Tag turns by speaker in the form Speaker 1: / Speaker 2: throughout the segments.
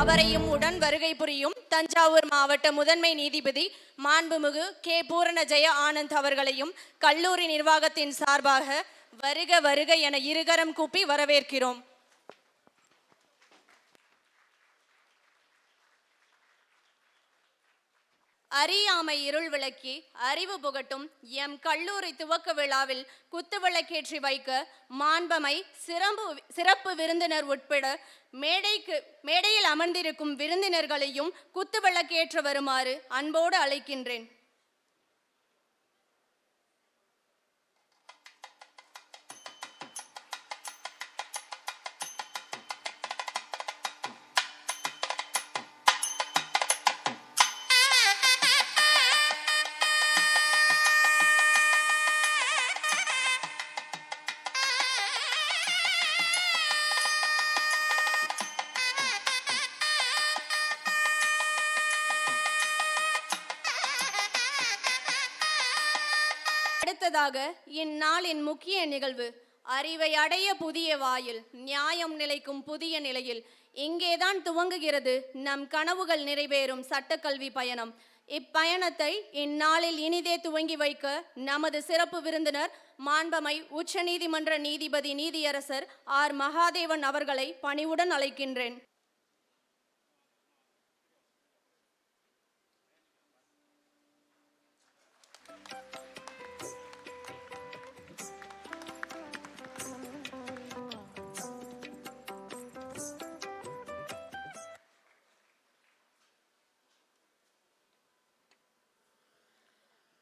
Speaker 1: அவரையும் உடன் வருகை புரியும் தஞ்சாவூர் மாவட்ட முதன்மை நீதிபதி மாண்புமிகு கே பூரண ஜெய ஆனந்த் அவர்களையும் கல்லூரி நிர்வாகத்தின் சார்பாக வருக வருக என இருகரம் கூப்பி வரவேற்கிறோம். அறியாமை இருள் விளக்கி அறிவு புகட்டும் எம் கல்லூரி துவக்க விழாவில் குத்துவிளக்கேற்றி வைக்க மாண்பமை சிறப்பு விருந்தினர் உட்பட மேடையில் அமர்ந்திருக்கும் விருந்தினர்களையும் குத்துவிளக்கேற்ற வருமாறு அன்போடு அழைக்கின்றேன். அடுத்ததாக இந்நாளின் முக்கிய நிகழ்வு அறிவை அடைய புதிய வாயில் நியாயம் நிலைக்கும் புதிய நிலையில் இங்கேதான் துவங்குகிறது நம் கனவுகள் நிறைவேறும் சட்டக்கல்வி பயணம். இப்பயணத்தை இந்நாளில் இனிதே துவங்கி வைக்க நமது சிறப்பு விருந்தினர் மாண்பமை உச்ச நீதிமன்ற நீதிபதி நீதியரசர் ஆர் மகாதேவன் அவர்களை பணிவுடன் அழைக்கின்றேன்.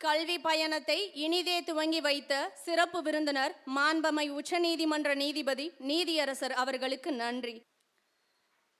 Speaker 1: கல்வி பயணத்தை இனிதே துவங்கி வைத்த சிறப்பு விருந்தினர் மாண்பமை உச்ச நீதிமன்ற நீதிபதி நீதியரசர் அவர்களுக்கு நன்றி.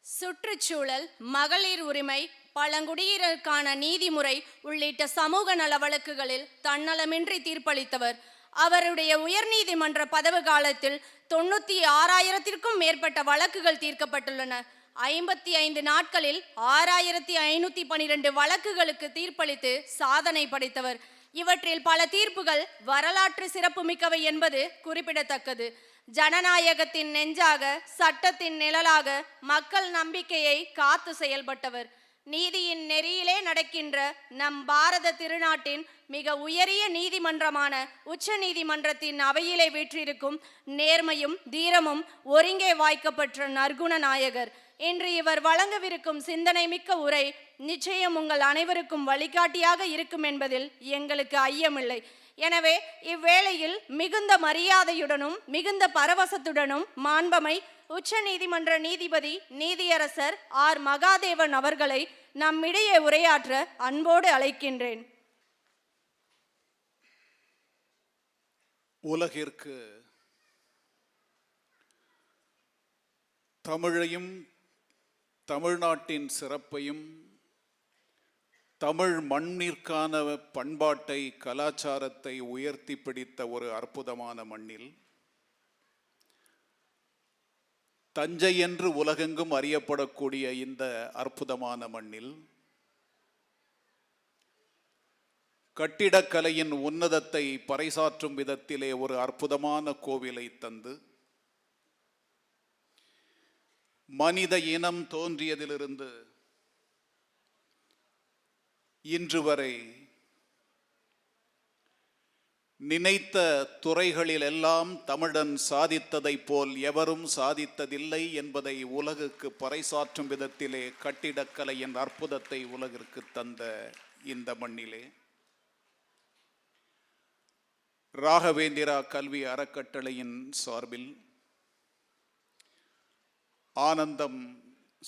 Speaker 1: சுற்றுச்சூழல், மகளிர் உரிமை, பழங்குடியினருக்கான நீதிமுறை உள்ளிட்ட சமூக நல வழக்குகளில் தன்னலமின்றி தீர்ப்பளித்தவர். அவருடைய உயர்நீதிமன்ற பதவி காலத்தில் 96,000க்கும் மேற்பட்ட வழக்குகள் தீர்க்கப்பட்டுள்ளன. 55 நாட்களில் 6,512 வழக்குகளுக்கு தீர்ப்பளித்து சாதனை படைத்தவர். இவற்றில் பல தீர்ப்புகள் வரலாற்று சிறப்புமிக்கவை என்பது குறிப்பிடத்தக்கது. ஜனநாயகத்தின் நெஞ்சாக, சட்டத்தின் நிழலாக மக்கள் நம்பிக்கையை காத்து செயல்பட்டவர். நீதியின் நெறியிலே நடக்கின்ற நம் பாரத திருநாட்டின் மிக உயரிய நீதிமன்றமான உச்ச நீதிமன்றத்தின் அவையிலே வீற்றிருக்கும் நேர்மையும் தீரமும் ஒருங்கே வாய்க்கப்பெற்ற நற்குண நாயகர். இன்று இவர் வழங்கவிருக்கும் சிந்தனை மிக்க உரை நிச்சயம் உங்கள் அனைவருக்கும் வழிகாட்டியாக இருக்கும் என்பதில் எங்களுக்கு ஐயமில்லை. எனவே இவ்வேளையில் மிகுந்த மரியாதையுடனும் மிகுந்த பரவசத்துடனும் மாண்பமை உச்ச நீதிமன்ற நீதிபதி நீதியரசர் ஆர் மகாதேவன் அவர்களை நம்மிடையே உரையாற்ற அன்போடு அழைக்கின்றேன்.
Speaker 2: உலகிற்கு தமிழையும் தமிழ்நாட்டின் சிறப்பையும் தமிழ் மண்ணிற்கான பண்பாட்டை கலாச்சாரத்தை உயர்த்தி பிடித்த ஒரு அற்புதமான மண்ணில் தஞ்சை என்று உலகெங்கும் அறியப்படக்கூடிய இந்த அற்புதமான மண்ணில் கட்டிடக்கலையின் உன்னதத்தை பறைசாற்றும் விதத்திலே ஒரு அற்புதமான கோவிலை தந்து மனித இனம் தோன்றியதிலிருந்து இன்று வரை நினைத்த துறைகளில் எல்லாம் தமிழன் சாதித்ததை போல் எவரும் சாதித்ததில்லை என்பதை உலகுக்கு பறைசாற்றும் விதத்திலே கட்டிடக்கலையின் அற்புதத்தை உலகிற்கு தந்த இந்த மண்ணிலே ராகவேந்திரா கல்வி அறக்கட்டளையின் சார்பில் ஆனந்தம்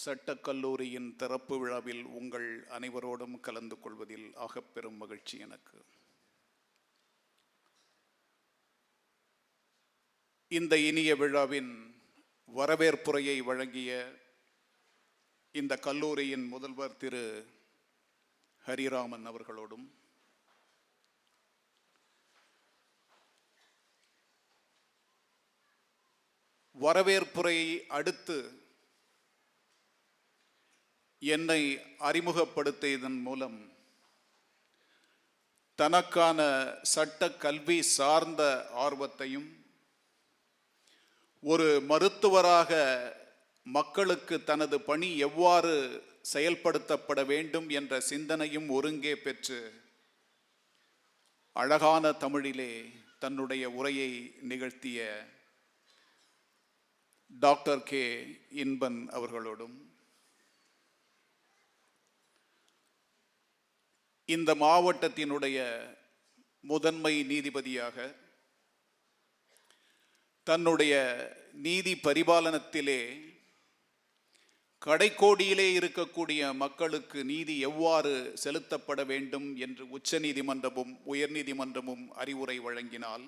Speaker 2: சட்டக்கல்லூரியின் திறப்பு விழாவில் உங்கள் அனைவரோடும் கலந்து கொள்வதில் ஆகப்பெரும் மகிழ்ச்சி எனக்கு. இந்த இனிய விழாவின் வரவேற்புரையை வழங்கிய இந்த கல்லூரியின் முதல்வர் திரு ஹரிராமன் அவர்களோடும் வரவேற்புரையை அடுத்து என்னை அறிமுகப்படுத்தியதன் மூலம் தனக்கான சட்ட கல்வி சார்ந்த ஆர்வத்தையும் ஒரு மருத்துவராக மக்களுக்கு தனது பணி எவ்வாறு செயல்படுத்தப்பட வேண்டும் என்ற சிந்தனையும் ஒருங்கே பெற்று அழகான தமிழிலே தன்னுடைய உரையை நிகழ்த்திய டாக்டர் கே இன்பன் அவர்களோடும், இந்த மாவட்டத்தினுடைய முதன்மை நீதிபதியாக தன்னுடைய நீதி பரிபாலனத்திலே கடைக்கோடியிலே இருக்கக்கூடிய மக்களுக்கு நீதி எவ்வாறு செலுத்தப்பட வேண்டும் என்று உச்ச நீதிமன்றமும் உயர்நீதிமன்றமும் அறிவுரை வழங்கினால்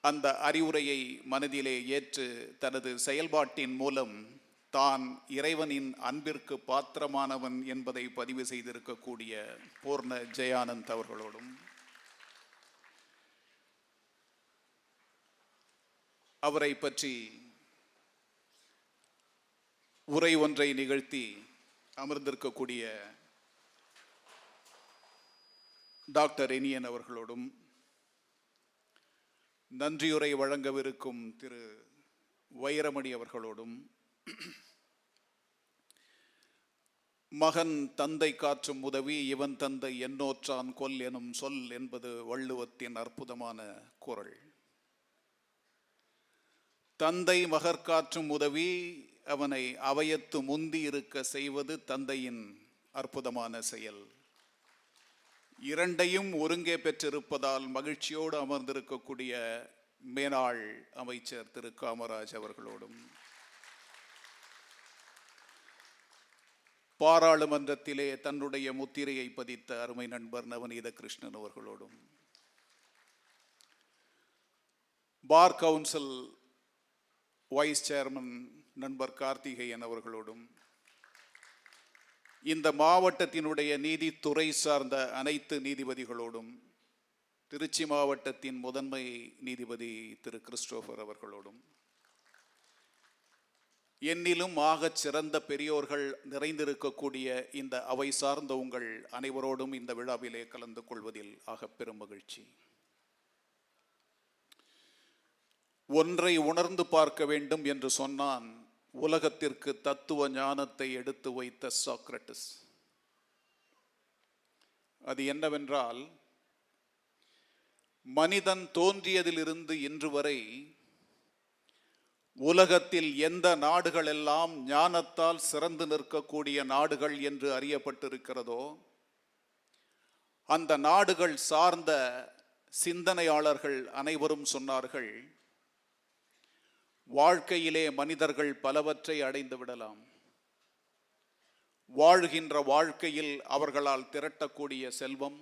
Speaker 2: அந்த அறிவுரையை மனதிலே ஏற்று தனது செயல்பாட்டின் மூலம் தான் இறைவனின் அன்பிற்கு பாத்திரமானவன் என்பதை பதிவு செய்திருக்கக்கூடிய பூர்ண ஜெயானந்த் அவர்களோடும், அவரை பற்றி உரை ஒன்றை நிகழ்த்தி அமர்ந்திருக்கக்கூடிய டாக்டர் இனியன் அவர்களோடும், நன்றியுரை வழங்கவிருக்கும் திரு வைரமணி அவர்களோடும், மகன் தந்தை காற்றும் உதவி இவன் தந்தை என்னோற்றான் கொல் எனும் சொல் என்பது வள்ளுவத்தின் அற்புதமான குறள். தந்தை மகற்காற்றும் உதவி அவனை அவையத்து முந்தி இருக்க செய்வது தந்தையின் அற்புதமான செயல். இரண்டையும் ஒருங்கே பெற்றிருப்பதால் மகிழ்ச்சியோடு அமர்ந்திருக்கக்கூடிய மேனாள் அமைச்சர் திரு காமராஜ் அவர்களோடும், பாராளுமன்றத்திலே தன்னுடைய முத்திரையை பதித்த அருமை நண்பர் நவநீத கிருஷ்ணன் அவர்களோடும், பார் கவுன்சில் வைஸ் சேர்மன் நண்பர் கார்த்திகேயன் அவர்களோடும், இந்த மாவட்டத்தினுடைய நீதித்துறை சார்ந்த அனைத்து நீதிபதிகளோடும், திருச்சி மாவட்டத்தின் முதன்மை நீதிபதி திரு கிறிஸ்டோபர் அவர்களோடும், என்னிலும் ஆகச் சிறந்த பெரியோர்கள் நிறைந்திருக்கக்கூடிய இந்த அவை சார்ந்த உங்கள் அனைவரோடும் இந்த விழாவிலே கலந்து கொள்வதில் ஆகப்பெரும் மகிழ்ச்சி. ஒன்றை உணர்ந்து பார்க்க வேண்டும் என்று சொன்னான் உலகத்திற்கு தத்துவ ஞானத்தை எடுத்து வைத்த சாக்ரட்டிஸ். அது என்னவென்றால், மனிதன் தோன்றியதிலிருந்து இன்று வரை உலகத்தில் எந்த நாடுகள் எல்லாம் ஞானத்தால் சிறந்து நிற்கக்கூடிய நாடுகள் என்று அறியப்பட்டிருக்கிறதோ அந்த நாடுகள் சார்ந்த சிந்தனையாளர்கள் அனைவரும் சொன்னார்கள், வாழ்க்கையிலே மனிதர்கள் பலவற்றை அடைந்து விடலாம், வாழ்கின்ற வாழ்க்கையில் அவர்களால் திரட்டக்கூடிய செல்வம்,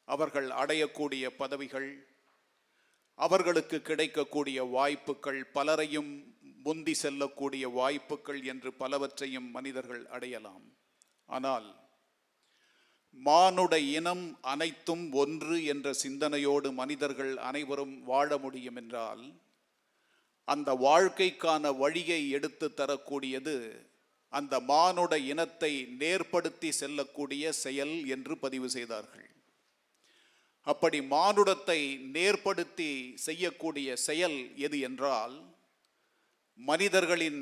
Speaker 2: அவர்கள் அடையக்கூடிய பதவிகள், அவர்களுக்கு கிடைக்கக்கூடிய வாய்ப்புகள், பலரையும் முந்தி செல்லக்கூடிய வாய்ப்புகள் என்று பலவற்றையும் மனிதர்கள் அடையலாம். ஆனால் மானுட இனம் அனைத்தும் ஒன்று என்ற சிந்தனையோடு மனிதர்கள் அனைவரும் வாழ முடியும் என்றால் அந்த வாழ்க்கைக்கான வழியை எடுத்து தரக்கூடியது அந்த மானுட இனத்தை நேர்படுத்தி செல்லக்கூடிய செயல் என்று பதிவு செய்தார்கள். அப்படி மானுடத்தை நேர்படுத்தி செய்யக்கூடிய செயல் எது என்றால், மனிதர்களின்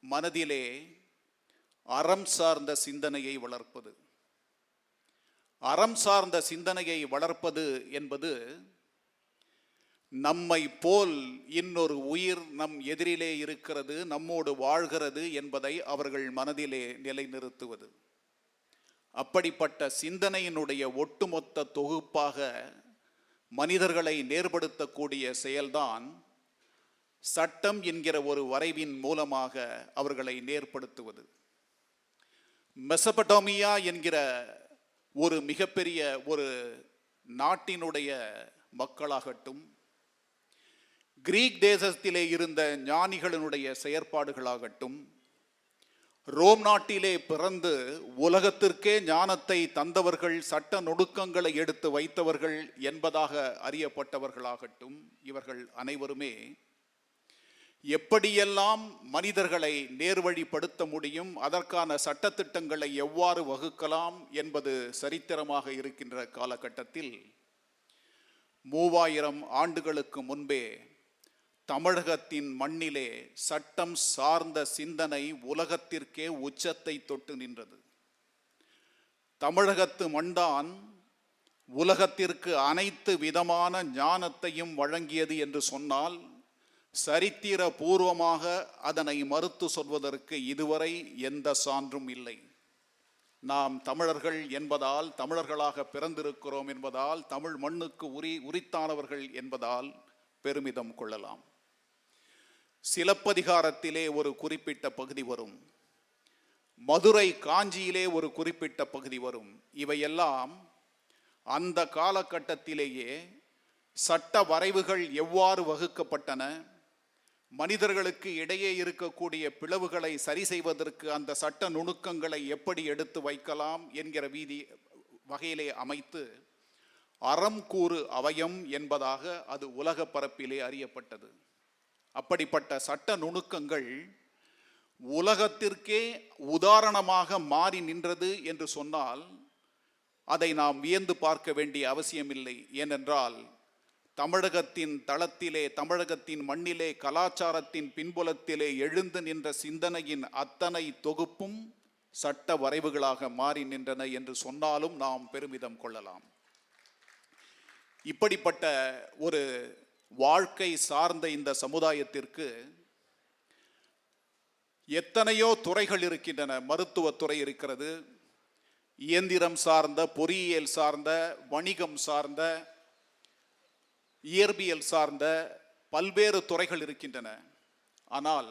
Speaker 2: மனதிலே அறம் சார்ந்த சிந்தனையை வளர்ப்பது. அறம் சார்ந்த சிந்தனையை வளர்ப்பது என்பது, நம்மை போல் இன்னொரு உயிர் நம் எதிரிலே இருக்கிறது, நம்மோடு வாழ்கிறது என்பதை அவர்கள் மனதிலே நிலைநிறுத்துவது. அப்படிப்பட்ட சிந்தனையினுடைய ஒட்டுமொத்த தொகுப்பாக மனிதர்களை நேர்படுத்தக்கூடிய செயல்தான் சட்டம் என்கிற ஒரு வரைவின் மூலமாக அவர்களை நேர்படுத்துவது. மெசபடோமியா என்கிற ஒரு மிகப்பெரிய ஒரு நாட்டினுடைய மக்களாகட்டும், கிரீக் தேசத்திலே இருந்த ஞானிகளினுடைய செயற்பாடுகளாகட்டும், ரோம் நாட்டிலே பிறந்து உலகத்திற்கே ஞானத்தை தந்தவர்கள், சட்ட நுணுக்கங்களை எடுத்து வைத்தவர்கள் என்பதாக அறியப்பட்டவர்களாகட்டும், இவர்கள் அனைவருமே எப்படியெல்லாம் மனிதர்களை நேர்வழிப்படுத்த முடியும், அதற்கான சட்டத்திட்டங்களை எவ்வாறு வகுக்கலாம் என்பது சரித்திரமாக இருக்கின்ற காலகட்டத்தில் 3000 ஆண்டுகளுக்கு முன்பே தமிழகத்தின் மண்ணிலே சட்டம் சார்ந்த சிந்தனை உலகத்திற்கே உச்சத்தை தொட்டு நின்றது. தமிழகத்து மண்தான் உலகத்திற்கு அனைத்து விதமான ஞானத்தையும் வழங்கியது என்று சொன்னால் சரித்திர பூர்வமாக அதனை மறுத்து சொல்வதற்கு இதுவரை எந்த சான்றும் இல்லை. நாம் தமிழர்கள் என்பதால், தமிழர்களாக பிறந்திருக்கிறோம் என்பதால், தமிழ் மண்ணுக்கு உரித்தானவர்கள் என்பதால் பெருமிதம் கொள்ளலாம். சிலப்பதிகாரத்திலே ஒரு குறிப்பிட்ட பகுதி வரும், மதுரை காஞ்சியிலே ஒரு குறிப்பிட்ட பகுதி வரும். இவையெல்லாம் அந்த காலகட்டத்திலேயே சட்ட வரைவுகள் எவ்வாறு வகுக்கப்பட்டன, மனிதர்களுக்கு இடையே இருக்கக்கூடிய பிளவுகளை சரி செய்வதற்கு அந்த சட்ட நுணுக்கங்களை எப்படி எடுத்து வைக்கலாம் என்கிற வகையிலே அமைத்து அறம் கூறு அவயம் என்பதாக அது உலக பரப்பிலே அறியப்பட்டது. அப்படிப்பட்ட சட்ட நுணுக்கங்கள் உலகத்திற்கே உதாரணமாக மாறி நின்றது என்று சொன்னால் அதை நாம் வியந்து பார்க்க வேண்டிய அவசியமில்லை. ஏனென்றால் தமிழகத்தின் தளத்திலே, தமிழகத்தின் மண்ணிலே, கலாச்சாரத்தின் பின்புலத்திலே எழுந்து நின்ற சிந்தனையின் அத்தனை தொகுப்பும் சட்ட வரைவுகளாக மாறி நின்றன என்று சொன்னாலும் நாம் பெருமிதம் கொள்ளலாம். இப்படிப்பட்ட ஒரு வாழ்க்கை சார்ந்த இந்த சமுதாயத்திற்கு எத்தனையோ துறைகள் இருக்கின்றன. மருத்துவத்துறை இருக்கிறது, இயந்திரம் சார்ந்த, பொறியியல் சார்ந்த, வணிகம் சார்ந்த, இயற்பியல் சார்ந்த பல்வேறு துறைகள் இருக்கின்றன. ஆனால்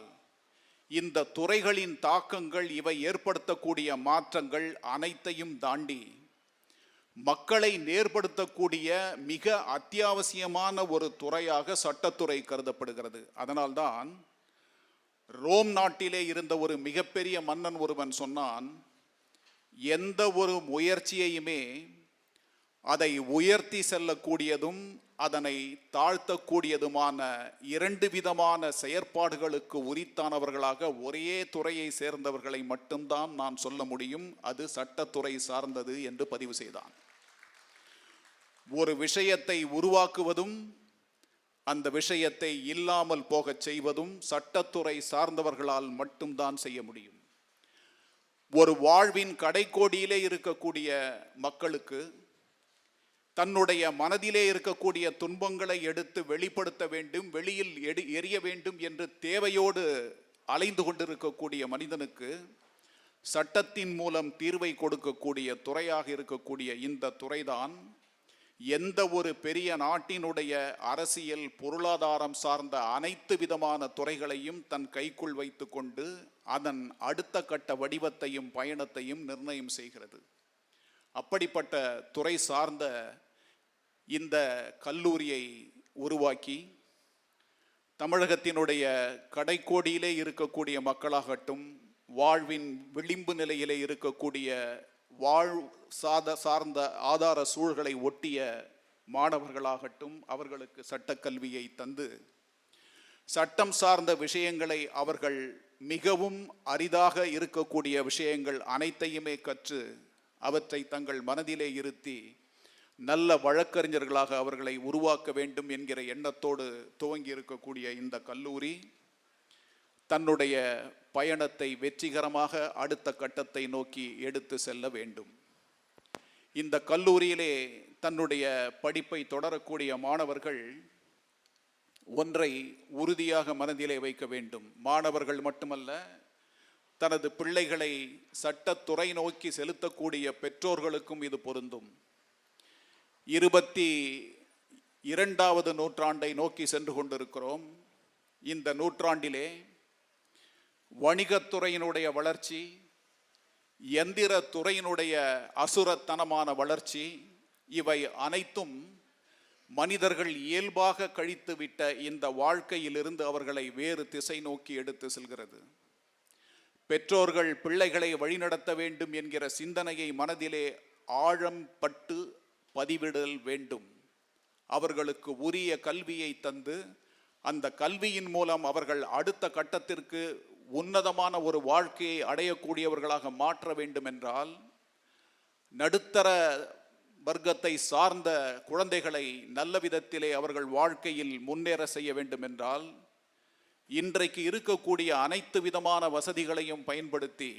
Speaker 2: இந்த துறைகளின் தாக்கங்கள், இவை ஏற்படுத்தக்கூடிய மாற்றங்கள் அனைத்தையும் தாண்டி மக்களை நேர்படுத்தக்கூடிய மிக அத்தியாவசியமான ஒரு துறையாக சட்டத்துறை கருதப்படுகிறது. அதனால்தான் ரோம் நாட்டிலே இருந்த ஒரு மிகப்பெரிய மன்னன் ஒருவன் சொன்னான், எந்த ஒரு முயற்சியையுமே அதை உயர்த்தி செல்லக்கூடியதும் அதனை தாழ்த்தக்கூடியதுமான இரண்டு விதமான செயற்பாடுகளுக்கு உரித்தானவர்களாக ஒரே துறையை சேர்ந்தவர்களை மட்டும்தான் நான் சொல்ல முடியும், அது சட்டத்துறை சார்ந்தது என்று பதிவு செய்தான். ஒரு விஷயத்தை உருவாக்குவதும் அந்த விஷயத்தை இல்லாமல் போகச் செய்வதும் சட்டத்துறை சார்ந்தவர்களால் மட்டும்தான் செய்ய முடியும். ஒரு வாழ்வின் கடைக்கோடியிலே இருக்கக்கூடிய மக்களுக்கு தன்னுடைய மனதிலே இருக்கக்கூடிய துன்பங்களை எடுத்து வெளிப்படுத்த வேண்டும், வெளியில் எரிய வேண்டும் என்று தேவையோடு அலைந்து கொண்டிருக்கக்கூடிய மனிதனுக்கு சட்டத்தின் மூலம் தீர்வை கொடுக்கக்கூடிய துறையாக இருக்கக்கூடிய இந்த துறைதான் எந்த ஒரு பெரிய நாட்டினுடைய அரசியல், பொருளாதாரம் சார்ந்த அனைத்து விதமான துறைகளையும் தன் கைக்குள் வைத்து கொண்டு அதன் அடுத்த கட்ட வடிவத்தையும் பயணத்தையும் நிர்ணயம் செய்கிறது. அப்படிப்பட்ட துறை சார்ந்த இந்த கல்லூரியை உருவாக்கி தமிழகத்தினுடைய கடைக்கோடியிலே இருக்கக்கூடிய மக்களாகட்டும், வாழ்வின் விளிம்பு நிலையிலே இருக்கக்கூடிய சார்ந்த ஆதார சூழல்களை ஒட்டிய மாணவர்களாகட்டும், அவர்களுக்கு சட்டக்கல்வியை தந்து சட்டம் சார்ந்த விஷயங்களை, அவர்கள் மிகவும் அரிதாக இருக்கக்கூடிய விஷயங்கள் அனைத்தையுமே கற்று அவற்றை தங்கள் மனதிலே இருத்தி நல்ல வழக்கறிஞர்களாக அவர்களை உருவாக்க வேண்டும் என்கிற எண்ணத்தோடு துவங்கி இருக்கக்கூடிய இந்த கல்லூரி தன்னுடைய பயணத்தை வெற்றிகரமாக அடுத்த கட்டத்தை நோக்கி எடுத்து செல்ல வேண்டும். இந்த கல்லூரியிலே தன்னுடைய படிப்பை தொடரக்கூடிய மாணவர்கள் ஒன்றை உறுதியாக மனதிலே வைக்க வேண்டும். மாணவர்கள் மட்டுமல்ல, தனது பிள்ளைகளை சட்டத்துறை நோக்கி செலுத்தக்கூடிய பெற்றோர்களுக்கும் இது பொருந்தும். 22வது நூற்றாண்டை நோக்கி சென்று கொண்டிருக்கிறோம். இந்த நூற்றாண்டிலே வணிகத்துறையினுடைய வளர்ச்சி, எந்திர துறையினுடைய அசுரத்தனமான வளர்ச்சி, இவை அனைத்தும் மனிதர்கள் இயல்பாக கழித்துவிட்ட இந்த வாழ்க்கையிலிருந்து அவர்களை வேறு திசை நோக்கி எடுத்து செல்கிறது. பெற்றோர்கள் பிள்ளைகளை வழிநடத்த வேண்டும் என்கிற சிந்தனையை மனதிலே ஆழம் பட்டு பதிவிடல் வேண்டும். அவர்களுக்கு உரிய கல்வியை தந்து அந்த கல்வியின் மூலம் அவர்கள் அடுத்த கட்டத்திற்கு உன்னதமான ஒரு வாழ்க்கையை அடையக்கூடியவர்களாக மாற்ற வேண்டும் என்றால், நடுத்தர வர்க்கத்தை சார்ந்த குழந்தைகளை நல்ல விதத்திலே அவர்கள் வாழ்க்கையில் முன்னேற செய்ய வேண்டும் என்றால் இன்றைக்கு இருக்கக்கூடிய அனைத்து விதமான வசதிகளையும் பயன்படுத்தி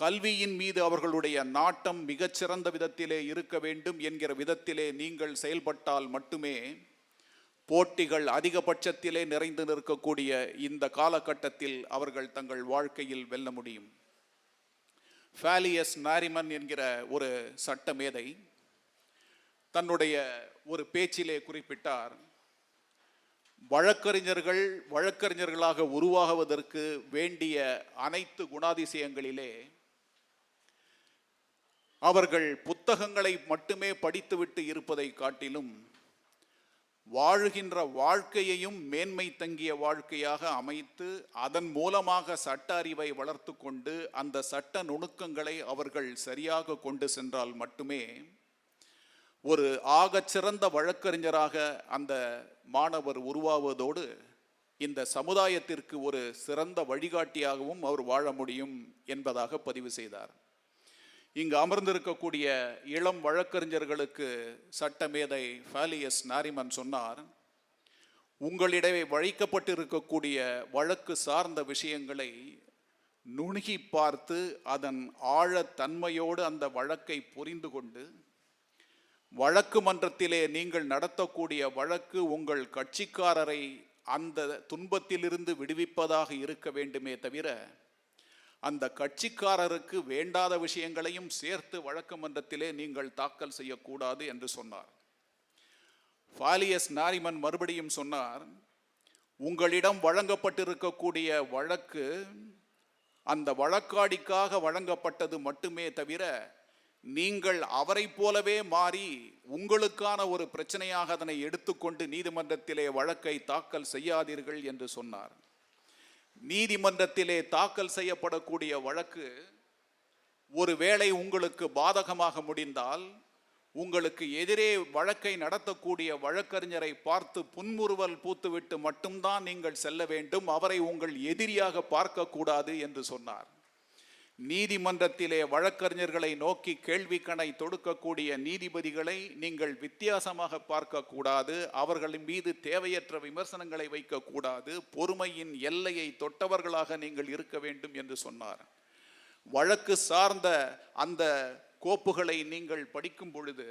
Speaker 2: கல்வியின் மீது அவர்களுடைய நாட்டம் மிகச்சிறந்த விதத்திலே இருக்க வேண்டும் என்கிற விதத்திலே நீங்கள் செயல்பட்டால் மட்டுமே போட்டிகள் அதிகபட்சத்திலே நிறைந்து நிற்கக்கூடிய இந்த காலகட்டத்தில் அவர்கள் தங்கள் வாழ்க்கையில் வெல்ல முடியும். ஃபாலியஸ் நாரிமன் என்கிற ஒரு சட்ட மேதை தன்னுடைய ஒரு பேச்சிலே குறிப்பிட்டார், வழக்கறிஞர்களாக உருவாகுவதற்கு வேண்டிய அனைத்து குணாதிசயங்களிலே அவர்கள் புத்தகங்களை மட்டுமே படித்துவிட்டு இருப்பதை காட்டிலும் வாழுகின்ற வாழ்க்கையையும் மேன்மை தங்கிய வாழ்க்கையாக அமைத்து அதன் மூலமாக சட்ட அறிவை வளர்த்து கொண்டு அந்த சட்ட நுணுக்கங்களை அவர்கள் சரியாக கொண்டு சென்றால் மட்டுமே ஒரு ஆகச்சிறந்த வழக்கறிஞராக அந்த மாணவர் உருவாவதோடு இந்த சமுதாயத்திற்கு ஒரு சிறந்த வழிகாட்டியாகவும் அவர் வாழ முடியும் என்பதாக பதிவு செய்தார். இங்கு அமர்ந்திருக்கக்கூடிய இளம் வழக்கறிஞர்களுக்கு சட்டமேதை ஃபாலியஸ் நாரிமன் சொன்னார், உங்களிடையே வழிக்கப்பட்டிருக்கக்கூடிய வழக்கு சார்ந்த விஷயங்களை நுணுகி பார்த்து அதன் ஆழத்தன்மையோடு அந்த வழக்கை புரிந்து கொண்டு வழக்கு மன்றத்திலே நீங்கள் நடத்தக்கூடிய வழக்கு உங்கள் கட்சிக்காரரை அந்த துன்பத்திலிருந்து விடுவிப்பதாக இருக்க வேண்டுமே தவிர அந்த கட்சிக்காரருக்கு வேண்டாத விஷயங்களையும் சேர்த்து வழக்கு மன்றத்திலே நீங்கள் தாக்கல் செய்யக்கூடாது என்று சொன்னார். ஃபாலியஸ் நாரிமன் மறுபடியும் சொன்னார், உங்களிடம் வழங்கப்பட்டிருக்கக்கூடிய வழக்கு அந்த வழக்காடிக்காக வழங்கப்பட்டது மட்டுமே தவிர நீங்கள் அவரை போலவே மாறி உங்களுக்கான ஒரு பிரச்சனையாக அதனை எடுத்துக்கொண்டு நீதிமன்றத்திலே வழக்கை தாக்கல் செய்யாதீர்கள் என்று சொன்னார். நீதிமன்றத்திலே தாக்கல் செய்யப்படக்கூடிய வழக்கு ஒருவேளை உங்களுக்கு பாதகமாக முடிந்தால் உங்களுக்கு எதிரே வழக்கை நடத்தக்கூடிய வழக்கறிஞரை பார்த்து புன்முறுவல் பூத்துவிட்டு மட்டும்தான் நீங்கள் செல்ல வேண்டும், அவரை உங்கள் எதிரியாக பார்க்கக்கூடாது என்று சொன்னார். நீதிமன்றத்திலே வழக்கறிஞர்களை நோக்கி கேள்வி கணை தொடுக்கக்கூடிய நீதிபதிகளை நீங்கள் வித்தியாசமாக பார்க்கக்கூடாது, அவர்களின் மீது தேவையற்ற விமர்சனங்களை வைக்கக்கூடாது, பொறுமையின் எல்லையை தொட்டவர்களாக நீங்கள் இருக்க வேண்டும் என்று சொன்னார். வழக்கு சார்ந்த அந்த கோப்புகளை நீங்கள் படிக்கும் பொழுது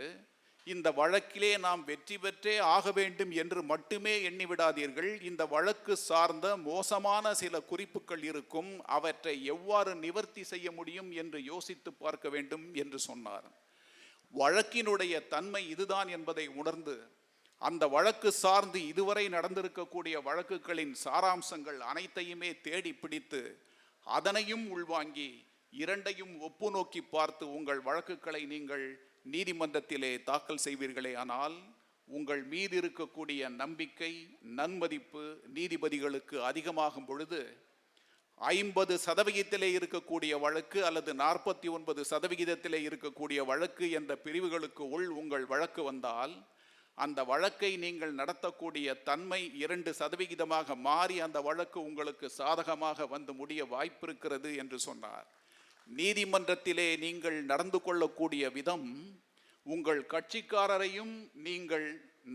Speaker 2: இந்த வழக்கிலே நாம் வெற்றி பெற்றே ஆக வேண்டும் என்று மட்டுமே எண்ணிவிடாதீர்கள். இந்த வழக்கு சார்ந்த மோசமான சில குறிப்புகள் இருக்கும், அவற்றை எவ்வாறு நிவர்த்தி செய்ய முடியும் என்று யோசித்து பார்க்க வேண்டும் என்று சொன்னார். வழக்கினுடைய தன்மை இதுதான் என்பதை உணர்ந்து அந்த வழக்கு சார்ந்து இதுவரை நடந்திருக்கக்கூடிய வழக்குகளின் சாராம்சங்கள் அனைத்தையுமே தேடி பிடித்து அதனையும் உள்வாங்கி இரண்டையும் ஒப்பு நோக்கி பார்த்து உங்கள் வழக்குகளை நீங்கள் நீதிமன்றத்திலே தாக்கல் செய்வீர்களே ஆனால் உங்கள் மீது இருக்கக்கூடிய நம்பிக்கை நன்மதிப்பு நீதிபதிகளுக்கு அதிகமாகும் பொழுது 50% இருக்கக்கூடிய வழக்கு அல்லது 49% இருக்கக்கூடிய வழக்கு என்ற பிரிவுகளுக்கு உள் உங்கள் வழக்கு வந்தால் அந்த வழக்கை நீங்கள் நடத்தக்கூடிய தன்மை 2% மாறி அந்த வழக்கு உங்களுக்கு சாதகமாக வந்து முடிய வாய்ப்பிருக்கிறது என்று சொன்னார். நீதிமன்றத்திலே நீங்கள் நடந்து கொள்ளக்கூடிய விதம் உங்கள் கட்சிக்காரரையும் நீங்கள்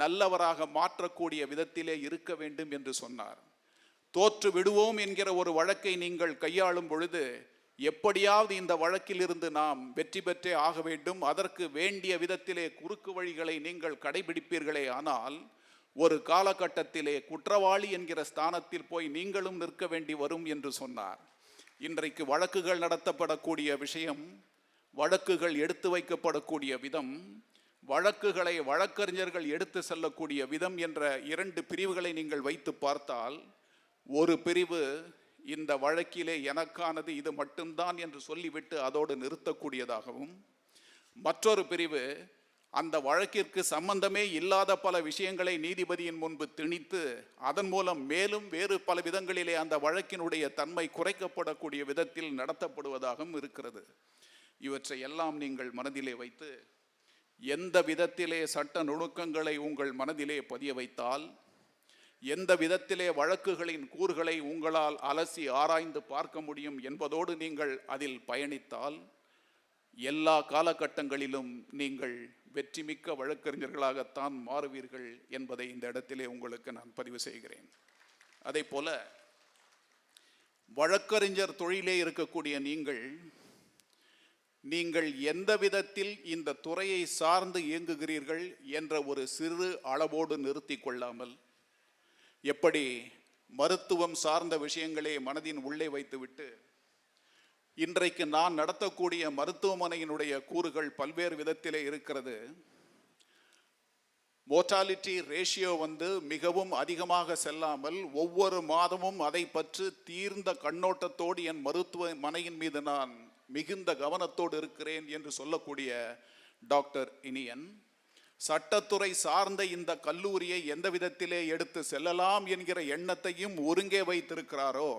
Speaker 2: நல்லவராக மாற்றக்கூடிய விதத்திலே இருக்க வேண்டும் என்று சொன்னார். தோற்று விடுவோம் என்கிற ஒரு வழக்கை நீங்கள் கையாளும் பொழுது எப்படியாவது இந்த வழக்கில் இருந்து நாம் வெற்றி பெற்றே ஆக வேண்டும், அதற்கு வேண்டிய விதத்திலே குறுக்கு வழிகளை நீங்கள் கடைபிடிப்பீர்களே ஆனால் ஒரு காலகட்டத்திலே குற்றவாளி என்கிற ஸ்தானத்தில் போய் நீங்களும் நிற்க வேண்டி வரும் என்று சொன்னார். இன்றைக்கு வழக்குகள் நடத்தப்படக்கூடிய விஷயம், வழக்குகள் எடுத்து வைக்கப்படக்கூடிய விதம், வழக்குகளை வழக்கறிஞர்கள் எடுத்து செல்லக்கூடிய விதம் என்ற 2 பிரிவுகளை நீங்கள் வைத்து பார்த்தால் ஒரு பிரிவு இந்த வழக்கிலே எனக்கானது இது மட்டும்தான் என்று சொல்லிவிட்டு அதோடு நிறுத்தக்கூடியதாகவும், மற்றொரு பிரிவு அந்த வழக்கிற்கு சம்பந்தமே இல்லாத பல விஷயங்களை நீதிபதியின் முன்பு திணித்து அதன் மூலம் மேலும் வேறு பல விதங்களிலே அந்த வழக்கினுடைய தன்மை குறைக்கப்படக்கூடிய விதத்தில் நடத்தப்படுவதாகவும் இருக்கிறது. இவற்றை எல்லாம் நீங்கள் மனதிலே வைத்து எந்த விதத்திலே சட்ட நுணுக்கங்களை உங்கள் மனதிலே பதிய வைத்தால், எந்த விதத்திலே வழக்குகளின் கூறுகளை உங்களால் அலசி ஆராய்ந்து பார்க்க முடியும் என்பதோடு நீங்கள் அதில் பயணித்தால் எல்லா காலகட்டங்களிலும் நீங்கள் வெற்றிமிக்க வழக்கறிஞர்களாகத்தான் மாறுவீர்கள் என்பதை இந்த இடத்திலே உங்களுக்கு நான் பதிவு செய்கிறேன். அதே போல வழக்கறிஞர் தொழிலே இருக்கக்கூடிய நீங்கள் எந்த விதத்தில் இந்த துறையை சார்ந்து இயங்குகிறீர்கள் என்ற ஒரு சிறு அளவோடு நிறுத்தி கொள்ளாமல், எப்படி மருத்துவம் சார்ந்த விஷயங்களே மனதின் உள்ளே வைத்துவிட்டு இன்றைக்கு நான் நடத்தக்கூடிய மருத்துவமனையினுடைய கூறுகள் பல்வேறு விதத்திலே இருக்கிறது. மோர்டாலிட்டி ரேஷியோ மிகவும் அதிகமாக செல்லாமல் ஒவ்வொரு மாதமும் அதை பற்றி தீர்ந்த கண்ணோட்டத்தோடு என் மருத்துவமனையின் மீது நான் மிகுந்த கவனத்தோடு இருக்கிறேன் என்று சொல்லக்கூடிய டாக்டர் இனியன் சட்டத்துறை சார்ந்த இந்த கல்லூரியை எந்த விதத்திலே எடுத்து செல்லலாம் என்கிற எண்ணத்தையும் ஒருங்கே வைத்திருக்கிறாரோ,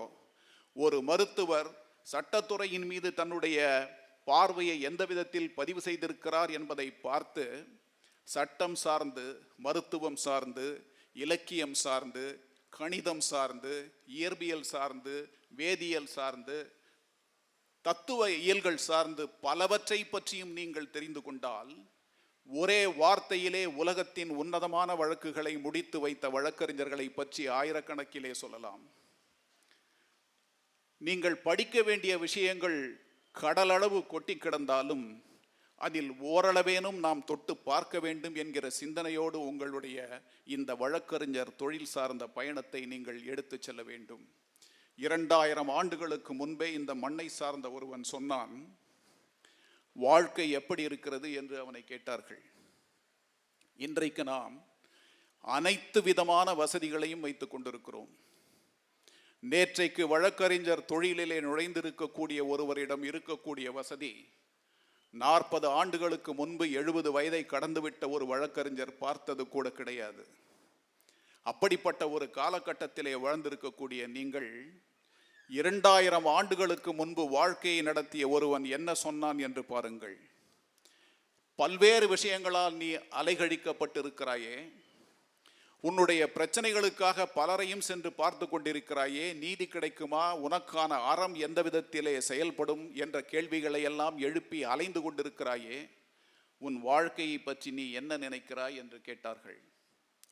Speaker 2: ஒரு மருத்துவர் சட்டத்துறையின் மீது தன்னுடைய பார்வையை எந்த விதத்தில் பதிவு செய்திருக்கிறார் என்பதை பார்த்து சட்டம் சார்ந்து, மருத்துவம் சார்ந்து, இலக்கியம் சார்ந்து, கணிதம் சார்ந்து, இயற்பியல் சார்ந்து, வேதியியல் சார்ந்து, தத்துவ இயல்கள் சார்ந்து பலவற்றை பற்றியும் நீங்கள் தெரிந்து கொண்டால், ஒரே வார்த்தையிலே உலகத்தின் உன்னதமான வழக்குகளை முடித்து வைத்த வழக்கறிஞர்களை பற்றி ஆயிரக்கணக்கிலே சொல்லலாம். நீங்கள் படிக்க வேண்டிய விஷயங்கள் கடலளவு கொட்டி கிடந்தாலும் அதில் ஓரளவேனும் நாம் தொட்டு பார்க்க வேண்டும் என்கிற சிந்தனையோடு உங்களுடைய இந்த வழக்கறிஞர் தொழில் சார்ந்த பயணத்தை நீங்கள் எடுத்து செல்ல வேண்டும். 2000 ஆண்டுகளுக்கு முன்பே இந்த மண்ணை சார்ந்த ஒருவன் சொன்னான், வாழ்க்கை எப்படி இருக்கிறது என்று அவனை கேட்டார்கள். இன்றைக்கு நாம் அனைத்து விதமான வசதிகளையும் வைத்துக் கொண்டிருக்கிறோம். நேற்றைக்கு வழக்கறிஞர் தொழிலிலே நுழைந்திருக்கக்கூடிய ஒருவரிடம் இருக்கக்கூடிய வசதி 40 ஆண்டுகளுக்கு முன்பு 70 வயதை கடந்துவிட்ட ஒரு வழக்கறிஞர் பார்த்தது கூட கிடையாது. அப்படிப்பட்ட ஒரு காலகட்டத்திலே வாழ்ந்திருக்கக்கூடிய நீங்கள் 2000 ஆண்டுகளுக்கு முன்பு வாழ்க்கையை நடத்திய ஒருவன் என்ன சொன்னான் என்று பாருங்கள். பல்வேறு விஷயங்களால் நீ அலைகழிக்கப்பட்டிருக்கிறாயே, உன்னுடைய பிரச்சனைகளுக்காக பலரையும் சென்று பார்த்து கொண்டிருக்கிறாயே, நீதி கிடைக்குமா, உனக்கான அறம் எந்த விதத்திலே செயல்படும் என்ற கேள்விகளை எல்லாம் எழுப்பி அலைந்து கொண்டிருக்கிறாயே, உன் வாழ்க்கையை பற்றி நீ என்ன நினைக்கிறாய் என்று கேட்டார்கள்.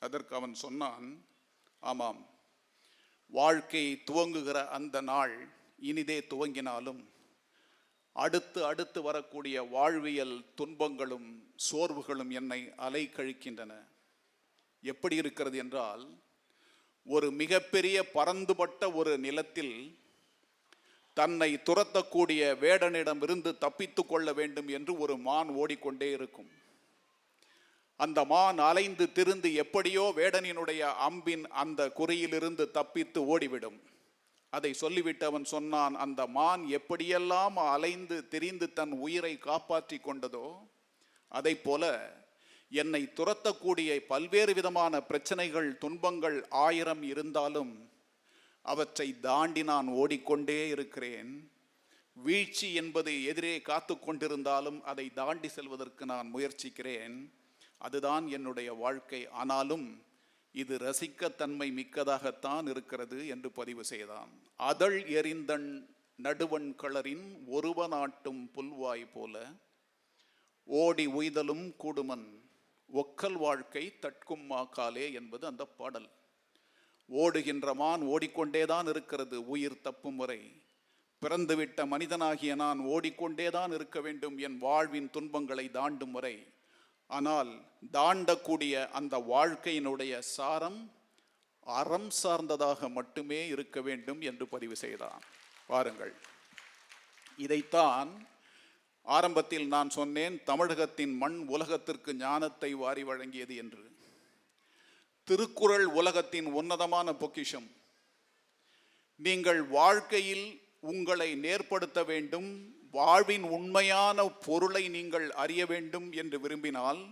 Speaker 2: அதற்கு அவன் சொன்னான், ஆமாம், வாழ்க்கை துவங்குகிற அந்த நாள் இனிதே துவங்கினாலும் அடுத்து அடுத்து வரக்கூடிய வாழ்வியல் துன்பங்களும் சோர்வுகளும் என்னை அலைக்கழிக்கின்றன. எப்படி இருக்கிறது என்றால், ஒரு மிகப்பெரிய பரந்துபட்ட ஒரு நிலத்தில் தன்னை துரத்தக்கூடிய வேடனிடமிருந்து தப்பித்து கொள்ள வேண்டும் என்று ஒரு மான் ஓடிக்கொண்டே இருக்கும். அந்த மான் அலைந்து திரிந்து எப்படியோ வேடனினுடைய அம்பின் அந்த குறியிலிருந்து தப்பித்து ஓடிவிடும். அதை சொல்லிவிட்டு அவன் சொன்னான், அந்த மான் எப்படியெல்லாம் அலைந்து திரிந்து தன் உயிரை காப்பாற்றி கொண்டதோ அதை போல என்னை துரத்தக்கூடிய பல்வேறு விதமான பிரச்சனைகள், துன்பங்கள் 1000 இருந்தாலும் அவற்றை தாண்டி நான் ஓடிக்கொண்டே இருக்கிறேன். வீழ்ச்சி என்பது எதிரே காத்து கொண்டிருந்தாலும் அதை தாண்டி செல்வதற்கு நான் முயற்சிக்கிறேன். அதுதான் என்னுடைய வாழ்க்கை. ஆனாலும் இது ரசிக்கத்தன்மை மிக்கதாகத்தான் இருக்கிறது என்று பதிவு செய்தான். அதழ் எறிந்தன் நடுவன் களரின் ஒருவனாட்டும் புல்வாய் போல ஓடி உய்தலும் கூடுமன் ஒக்கல் வாழ்க்கை தட்கும் மாக்காலே என்பது அந்த பாடல். ஓடுகின்ற மான் ஓடிக்கொண்டேதான் இருக்கிறது உயிர் தப்பும் வரை. பிறந்துவிட்ட மனிதனாகிய நான் ஓடிக்கொண்டேதான் இருக்க வேண்டும் என் வாழ்வின் துன்பங்களை தாண்டும் வரை. ஆனால் தாண்டக்கூடிய அந்த வாழ்க்கையினுடைய சாரம் அறம் சார்ந்ததாக மட்டுமே இருக்க வேண்டும் என்று பதிவு செய்தான். பாருங்கள், இதைத்தான் ஆரம்பத்தில் நான் சொன்னேன், தமிழகத்தின் மண் உலகத்திற்கு ஞானத்தை வாரி வழங்கியது என்று. திருக்குறள் உலகத்தின் உன்னதமான பொக்கிஷம். நீங்கள் வாழ்க்கையில் உங்களை நேர்படுத்த வேண்டும், வாழ்வின் உண்மையான பொருளை நீங்கள் அறிய வேண்டும் என்று விரும்பினால்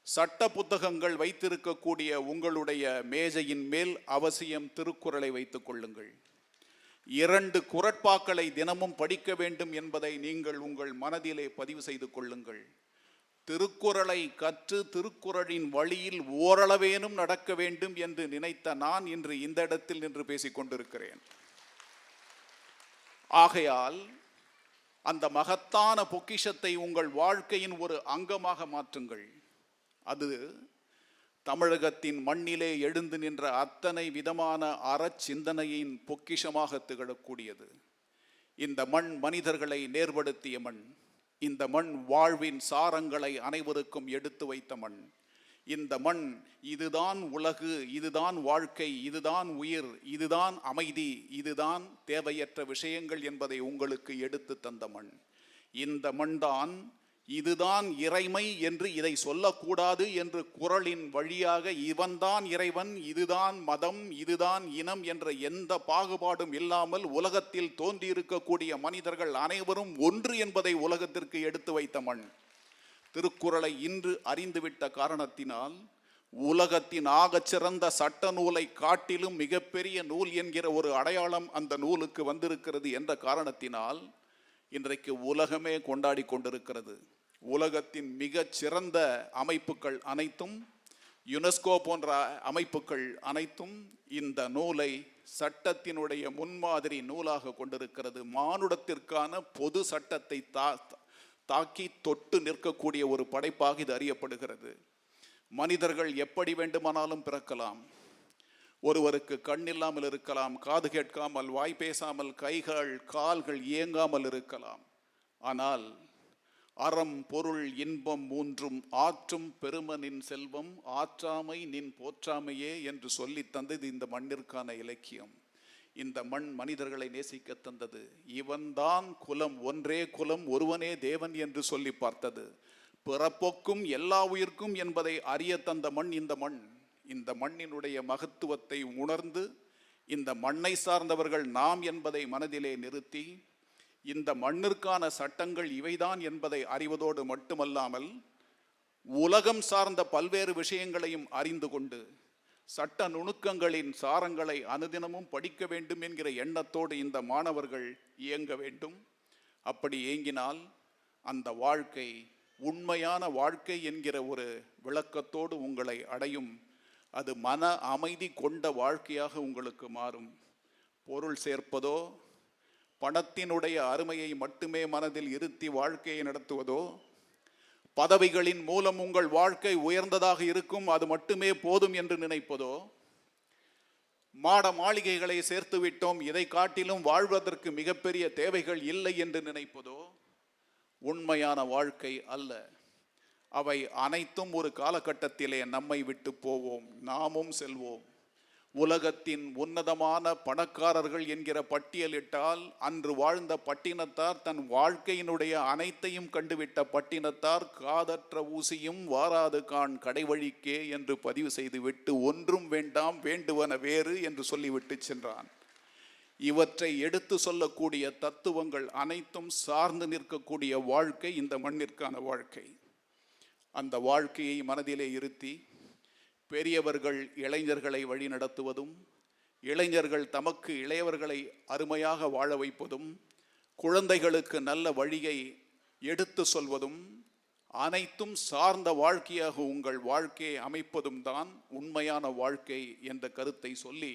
Speaker 2: சட்ட புத்தகங்கள் வைத்திருக்கக்கூடிய உங்களுடைய மேஜையின் மேல் அவசியம் திருக்குறளை வைத்துக் கொள்ளுங்கள். 2 குறட்பாக்களை தினமும் படிக்க வேண்டும் என்பதை நீங்கள் உங்கள் மனதிலே பதிவு செய்து கொள்ளுங்கள். திருக்குறளை கற்று திருக்குறளின் வழியில் ஓரளவேனும் நடக்க வேண்டும் என்று நினைத்த நான் இன்று இந்த இடத்தில் நின்று பேசிக் கொண்டிருக்கிறேன். ஆகையால் அந்த மகத்தான பொக்கிஷத்தை உங்கள் வாழ்க்கையின் ஒரு அங்கமாக மாற்றுங்கள். அது தமிழகத்தின் மண்ணிலே எழுந்து நின்ற அத்தனை விதமான அறச்சிந்தனையின் பொக்கிஷமாக திகழக்கூடியது. இந்த மண் மனிதர்களை நேர்படுத்திய மண். இந்த மண் வாழ்வின் சாரங்களை அனைவருக்கும் எடுத்து வைத்த மண். இந்த மண் இதுதான் உலகு, இதுதான் வாழ்க்கை, இதுதான் உயிர், இதுதான் அமைதி, இதுதான் தேவையற்ற விஷயங்கள் என்பதை உங்களுக்கு எடுத்து தந்த மண். இந்த மண்தான் இதுதான் இறைமை என்று இதை சொல்லக்கூடாது என்று குறளின் வழியாக இவன்தான் இறைவன், இதுதான் மதம், இதுதான் இனம் என்ற எந்த பாகுபாடும் இல்லாமல் உலகத்தில் தோன்றியிருக்கக்கூடிய மனிதர்கள் அனைவரும் ஒன்று என்பதை உலகத்திற்கு எடுத்து வைத்த மண். திருக்குறளை இன்று அறிந்துவிட்ட காரணத்தினால் உலகத்தின் ஆகச்சிறந்த சட்ட நூலை காட்டிலும் மிகப்பெரிய நூல் என்கிற ஒரு அடையாளம் அந்த நூலுக்கு வந்திருக்கிறது என்ற காரணத்தினால் இன்றைக்கு உலகமே கொண்டாடி கொண்டிருக்கிறது. உலகத்தின் மிகச் சிறந்த அமைப்புகள் அனைத்தும், யுனெஸ்கோ போன்ற அமைப்புகள் அனைத்தும் இந்த நூலை சட்டத்தினுடைய முன்மாதிரி நூலாக கொண்டிருக்கிறது. மானுடத்திற்கான பொது சட்டத்தை தாக்கி தொட்டு நிற்கக்கூடிய ஒரு படைப்பாக இது அறியப்படுகிறது. மனிதர்கள் எப்படி வேண்டுமானாலும் பிறக்கலாம். ஒருவருக்கு கண் இல்லாமல் இருக்கலாம், காது கேட்காமல், வாய் பேசாமல், கைகள் கால்கள் இயங்காமல் இருக்கலாம். ஆனால் அறம் பொருள் இன்பம் மூன்றும் ஆற்றும் பெருமனின் செல்வம் ஆற்றாமை நின் போற்றாமையே என்று சொல்லி தந்தது இந்த மண்ணிற்கான இலக்கியம். இந்த மண் மனிதர்களை நேசிக்க தந்தது. இவன்தான் குலம், ஒன்றே குலம், ஒருவனே தேவன் என்று சொல்லி பார்த்தது. பிறப்போக்கும் எல்லா உயிர்க்கும் என்பதை அறிய தந்த மண் இந்த மண். இந்த மண்ணினுடைய மகத்துவத்தை உணர்ந்து இந்த மண்ணை சார்ந்தவர்கள் நாம் என்பதை மனதிலே நிறுத்தி இந்த மண்ணிற்கான சட்டங்கள் இவைதான் என்பதை அறிவதோடு மட்டுமல்லாமல் உலகம் சார்ந்த பல்வேறு விஷயங்களையும் அறிந்து கொண்டு சட்ட நுணுக்கங்களின் சாரங்களை அனுதினமும் படிக்க வேண்டும் என்கிற எண்ணத்தோடு இந்த மாணவர்கள் இயங்க வேண்டும். அப்படி இயங்கினால் அந்த வாழ்க்கை உண்மையான வாழ்க்கை என்கிற ஒரு விளக்கத்தோடு உங்களை அடையும். அது மன அமைதி கொண்ட வாழ்க்கையாக உங்களுக்கு மாறும். பொருள் சேர்ப்பதோ, பணத்தினுடைய அருமையை மட்டுமே மனதில் இருத்தி வாழ்க்கையை நடத்துவதோ, பதவிகளின் மூலம் உங்கள் வாழ்க்கை உயர்ந்ததாக இருக்கும், அது மட்டுமே போதும் என்று நினைப்பதோ, மாட மாளிகைகளை சேர்த்து விட்டோம், இதை காட்டிலும் வாழ்வதற்கு மிகப்பெரிய தேவைகள் இல்லை என்று நினைப்பதோ உண்மையான வாழ்க்கை அல்ல. அவை அனைத்தும் ஒரு காலகட்டத்திலே நம்மை விட்டு போவோம், நாமும் செல்வோம். உலகத்தின் உன்னதமான பணக்காரர்கள் என்கிற பட்டியலிட்டால் அன்று வாழ்ந்த பட்டினத்தார், தன் வாழ்க்கையினுடைய அனைத்தையும் கண்டுவிட்ட பட்டினத்தார், காதற்ற ஊசியும் வாராது கான் கடைவழிக்கே என்று பதிவு செய்துவிட்டு ஒன்றும் வேண்டாம் வேண்டுவன வேறு என்று சொல்லிவிட்டு சென்றான். இவற்றை எடுத்து சொல்லக்கூடிய தத்துவங்கள் அனைத்தும் சார்ந்து நிற்கக்கூடிய வாழ்க்கை இந்த மண்ணிற்கான வாழ்க்கை. அந்த வாழ்க்கையை மனதிலே இருத்தி பெரியவர்கள் இளைஞர்களை வழி நடத்துவதும், இளைஞர்கள் தமக்கு இளையவர்களை அருமையாக வாழ வைப்பதும், குழந்தைகளுக்கு நல்ல வழியை எடுத்து சொல்வதும் அனைத்தும் சார்ந்த வாழ்க்கையாக உங்கள் வாழ்க்கையை அமைப்பதும் தான் உண்மையான வாழ்க்கை என்ற கருத்தை சொல்லி,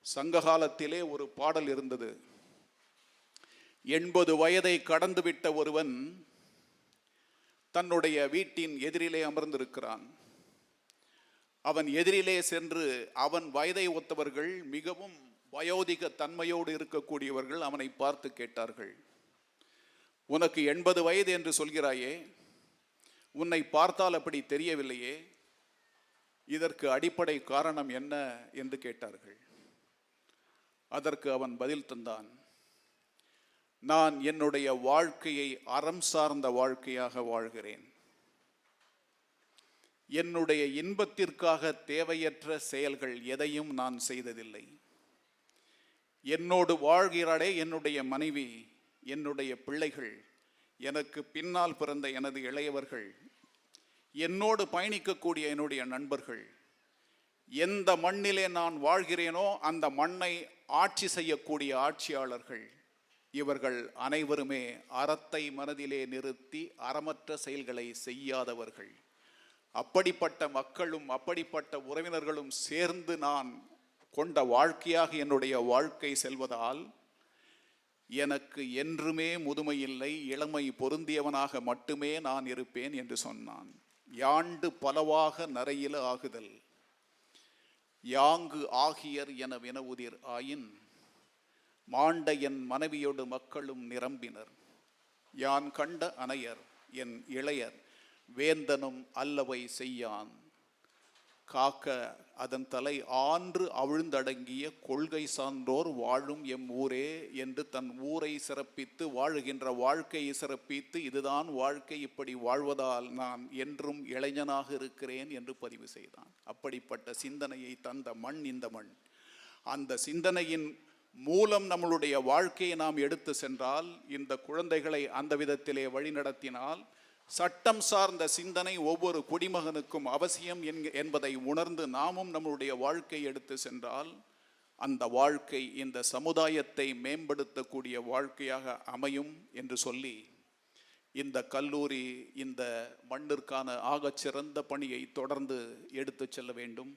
Speaker 2: சங்ககாலத்திலே ஒரு பாடல் இருந்தது. 80 வயதை கடந்துவிட்ட ஒருவன் தன்னுடைய வீட்டின் எதிரிலே அமர்ந்திருக்கிறான். அவன் எதிரிலே சென்று அவன் வயதை ஒத்தவர்கள், மிகவும் வயோதிக தன்மையோடு இருக்கக்கூடியவர்கள் அவனை பார்த்து கேட்டார்கள், உனக்கு 80 வயது என்று சொல்கிறாயே, உன்னை பார்த்தால் அப்படி தெரியவில்லையே, இதற்கு அடிப்படை காரணம் என்ன என்று கேட்டார்கள். அதற்கு அவன் பதில் தந்தான், நான் என்னுடைய வாழ்க்கையை அறம் சார்ந்த வாழ்க்கையாக வாழ்கிறேன். என்னுடைய இன்பத்திற்காக தேவையற்ற செயல்கள் எதையும் நான் செய்ததில்லை. என்னோடு வாழ்கிறாளே என்னுடைய மனைவி, என்னுடைய பிள்ளைகள், எனக்கு பின்னால் பிறந்த எனது இளையவர்கள், என்னோடு பயணிக்கக்கூடிய என்னுடைய நண்பர்கள், எந்த மண்ணிலே நான் வாழ்கிறேனோ அந்த மண்ணை ஆட்சி செய்யக்கூடிய ஆட்சியாளர்கள், இவர்கள் அனைவருமே அறத்தை மனதிலே நிறுத்தி அறமற்ற செயல்களை செய்யாதவர்கள். அப்படிப்பட்ட மக்களும் அப்படிப்பட்ட உறவினர்களும் சேர்ந்து நான் கொண்ட வாழ்க்கையாக என்னுடைய வாழ்க்கை செல்வதால் எனக்கு என்றுமே முதுமை இல்லை, இளமை பொருந்தியவனாக மட்டுமே நான் இருப்பேன் என்று சொன்னான். யாண்டு பலவாக நரையில ஆகுதல் யாங்கு ஆகியர் என வினவுதிர் ஆயின் மாண்ட என் மனைவியோடு மக்களும் நிரம்பினர். யான் கண்ட அனையர் என் இளையர் வேந்தனும் அல்லவை செய்யான் காக்க அதன் தலை ஆன்று அவிழ்ந்தடங்கிய கொள்கை சான்றோர் வாழும் எம் ஊரே என்று தன் ஊரை சிறப்பித்து வாழுகின்ற வாழ்க்கையை சிறப்பித்து இதுதான் வாழ்க்கை, இப்படி வாழ்வதால் நான் என்றும் இளைஞனாக இருக்கிறேன் என்று பதிவு செய்தான். அப்படிப்பட்ட சிந்தனையை தந்த மண் இந்த மண். அந்த சிந்தனையின் மூலம் நம்மளுடைய வாழ்க்கையை நாம் எடுத்து சென்றால், இந்த குழந்தைகளை அந்த விதத்திலே வழிநடத்தினால், சட்டம் சார்ந்த சிந்தனை ஒவ்வொரு குடிமகனுக்கும் அவசியம் என்பதை உணர்ந்து நாமும் நம்முடைய வாழ்க்கை எடுத்து சென்றால், அந்த வாழ்க்கை இந்த சமுதாயத்தை மேம்படுத்தக்கூடிய வாழ்க்கையாக அமையும் என்று சொல்லி, இந்த கல்லூரி இந்த மண்ணிற்கான ஆகச்சிறந்த பணியை தொடர்ந்து எடுத்து செல்ல வேண்டும்.